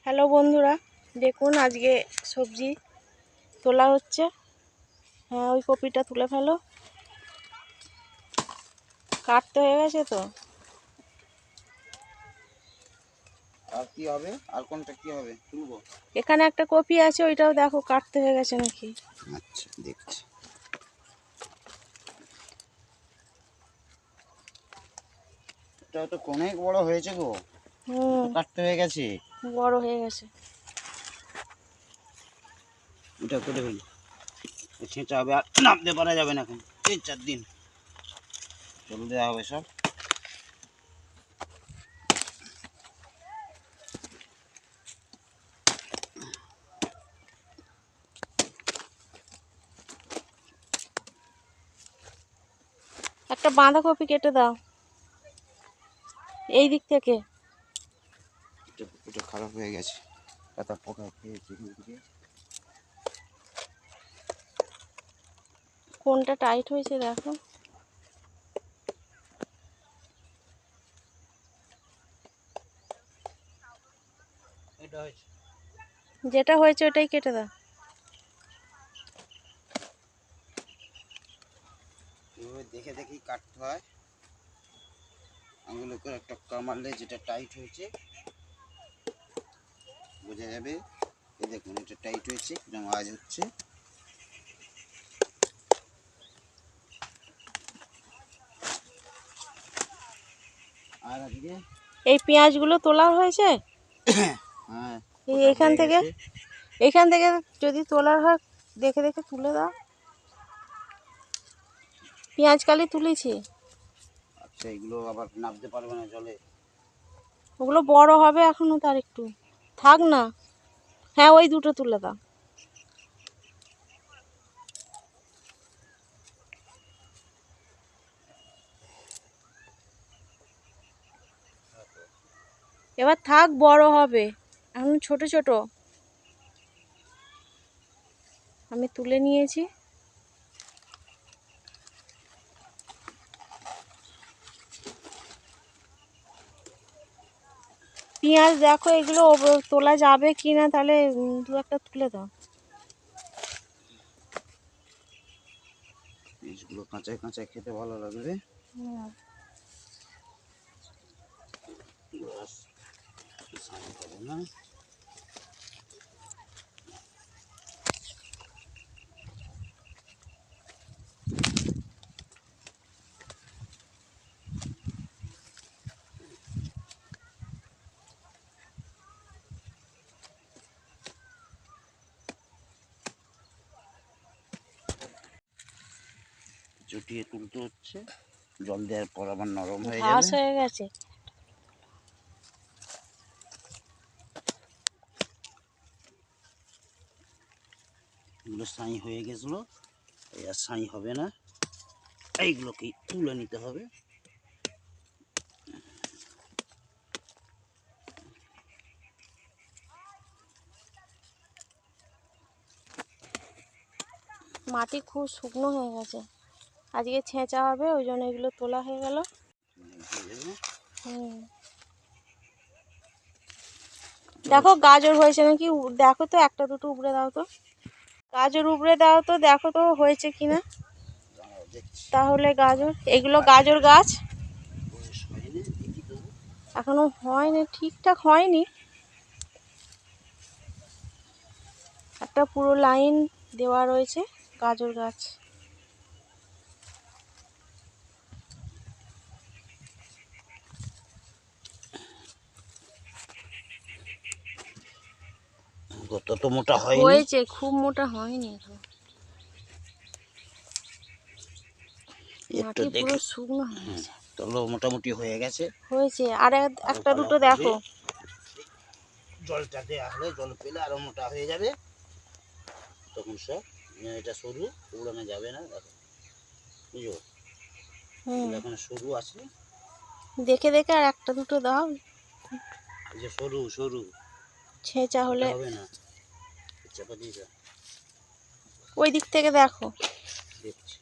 Hello বন্ধুরা, দেখুন আজকে সবজি তোলা হচ্ছে। হ্যাঁ, ওই কপিটা তুলে ফেলো। কাটতে হয়ে গেছে তো। আর কি হবে? আর কোনটা কি হবে? তুলবো। এখানে একটা কপি আছে, ওইটাও দেখো কাটতে হয়ে গেছে নাকি। আচ্ছা, দেখছি। এটাও তো অনেক বড় হয়েছে গো। তো কাটতে হয়ে গেছে। বড় হয়ে গেছে। এটা কেটে ফেলি। ছেঁচা হবে, আর নামতে পারা যাবে না এখন 3-4 দিন চলে দেওয়া হবে সব। একটা বাঁধাকপি কেটে দাও এই দিক থেকে। এটা খারাপ হয়ে গেছে, পাতা পোকা খেয়েছে। কোনটা টাইট হয়েছে দেখো। এটা হয়েছে, যেটা হয়েছে ওটাই কেটে দাও। এভাবে দেখে দেখেই কাটতে হয়। আঙুলে করে টক্কা মারলে যেটা টাইট হয়েছে বোঝা যাবে। এই দেখুন, এটা টাইট হয়েছে, এটা আওয়াজ হচ্ছে। আর আজকে এই পেঁয়াজগুলো তোলা হয়েছে। হ্যাঁ, এখান থেকে যদি তোলার হয় দেখে দেখে তুলে দাও। পেঁয়াজ কালি তুলেছি। আচ্ছা, এগুলো আবার নামতে পারবে না জলে। ওগুলো বড় হবে এখনো, তার একটু থাক না। হ্যাঁ, ওই দুটো তুলে দাও। এবার থাক, বড় হবে, এখন ছোট ছোট। আমি তুলে নিয়েছি। পেঁয়াজ দেখো, এগুলো তোলা যাবে কি না, তাহলে দু একটা তুলে দাও। বীজগুলো কাঁচায় কাঁচায় খেতে ভালো লাগবে। না, চটিয়ে তুলতে হচ্ছে। জল দেওয়ার পর আবার নরম হয়ে যাবে। ঘাস হয়ে গেছে। এগুলো সাই হয়ে গেছিলো, আর সাই হবে না। এইগুলোকে তুলে নিতে হবে। মাটি খুব শুকনো হয়ে গেছে, আজকে ছেঁচা হবে, ওই জন্য এগুলো তোলা হয়ে গেল। দেখো গাজর হয়েছে নাকি, দেখো তো, একটা দুটো উপড়ে দাও তো। গাজর উপড়ে দাও তো, দেখো তো হয়েছে কিনা। তাহলে গাজর, এগুলো গাজর গাছ এখনো হয়নি, ঠিকঠাক হয়নি। একটা পুরো লাইন দেওয়া রয়েছে গাজর গাছ। তত মোটা হয়নি, হয়েছে, খুব মোটা হয়নি এখন। মাটি পুরো শুকনো হয়ে গেছে। তলো মোটামুটি হয়ে গেছে। হয়েছে, আর একটা দুটো দেখো। জলটা দেওয়া হলে, জল পেলে আরো মোটা হয়ে যাবে। তখন সব, এটা সরু, উড়ানো যাবে না। দেখো, বুঝো, এখন সরু আছে। দেখে দেখে আর একটা দুটো দাও। এই যে সরু সরু ছেঁচা হলে হবে না, চাপা দিয়ে দাও। ওই দিক থেকে দেখো। দেখছি।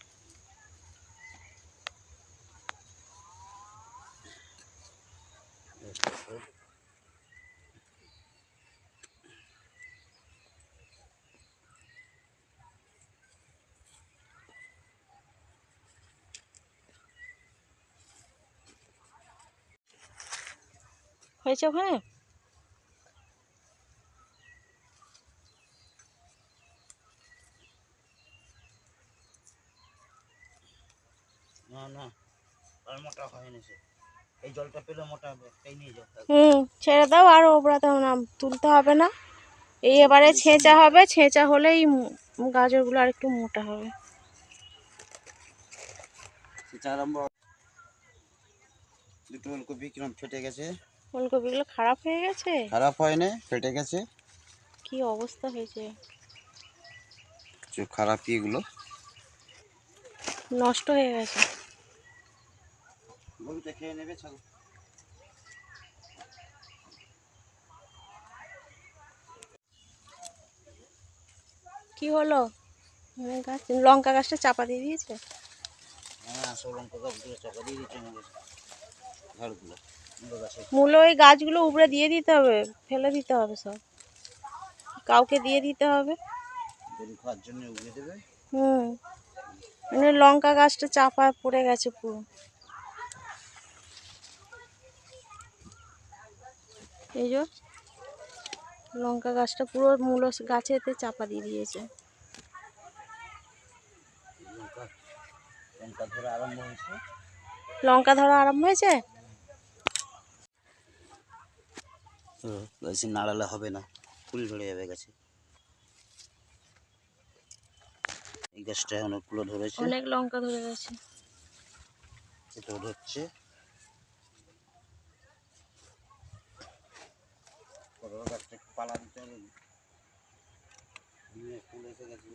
হয়েছে ওখানে? না না, আর মোটা হয়নি সে। এই জলটা পেলে মোটা হবে, এই নিয়ে যাও। ছেড়ে দাও, আর ওবড়াতে হবে না, তুলতে হবে না। এই এবারে ছেঁচা হবে, ছেঁচা হলেই গাজরগুলো আর একটু মোটা হবে। আরম্ভ। দুটো ফুলকপি কিরম ফেটে গেছে। ফুলকপিগুলো খারাপ হয়ে গেছে? খারাপ হয়নি, ফেটে গেছে। কি অবস্থা হয়েছে? খারাপ এগুলো নষ্ট হয়ে গেছে। গরুতে খেয়ে নেবে ছাগল। কি হলো? লঙ্কা গাছটা চাপা দিয়ে দিয়েছে। হ্যাঁ, সব লঙ্কা গাছগুলো চাপা দিয়ে দিচ্ছে আমাদের ঝাড়গুলো, মূলো গাছে। মূলো ওই গাছগুলো উপড়ে দিয়ে দিতে হবে, ফেলে দিতে হবে সব, কাউকে দিয়ে দিতে হবে। গরু খাওয়ার জন্য উগিয়ে দেবে। মানে লঙ্কা গাছটা চাপা পড়ে গেছে পুরো। এই যে লঙ্কা গাছটা পুরো মূলো গাছেতে চাপা দিয়ে দিয়েছে। লঙ্কা লঙ্কা ধরা আরম্ভ হয়েছে। লঙ্কা ধরা আরম্ভ হয়েছে। বেশি নাড়ালে হবে না, ফুল ধরে যাবে গাছে। এই গাছটায় অনেকগুলো ধরেছে, অনেক লঙ্কা ধরে গেছে। এটাও ধরছে। গাছটা পালা দিতে হবে, ফুল এসে গেছে।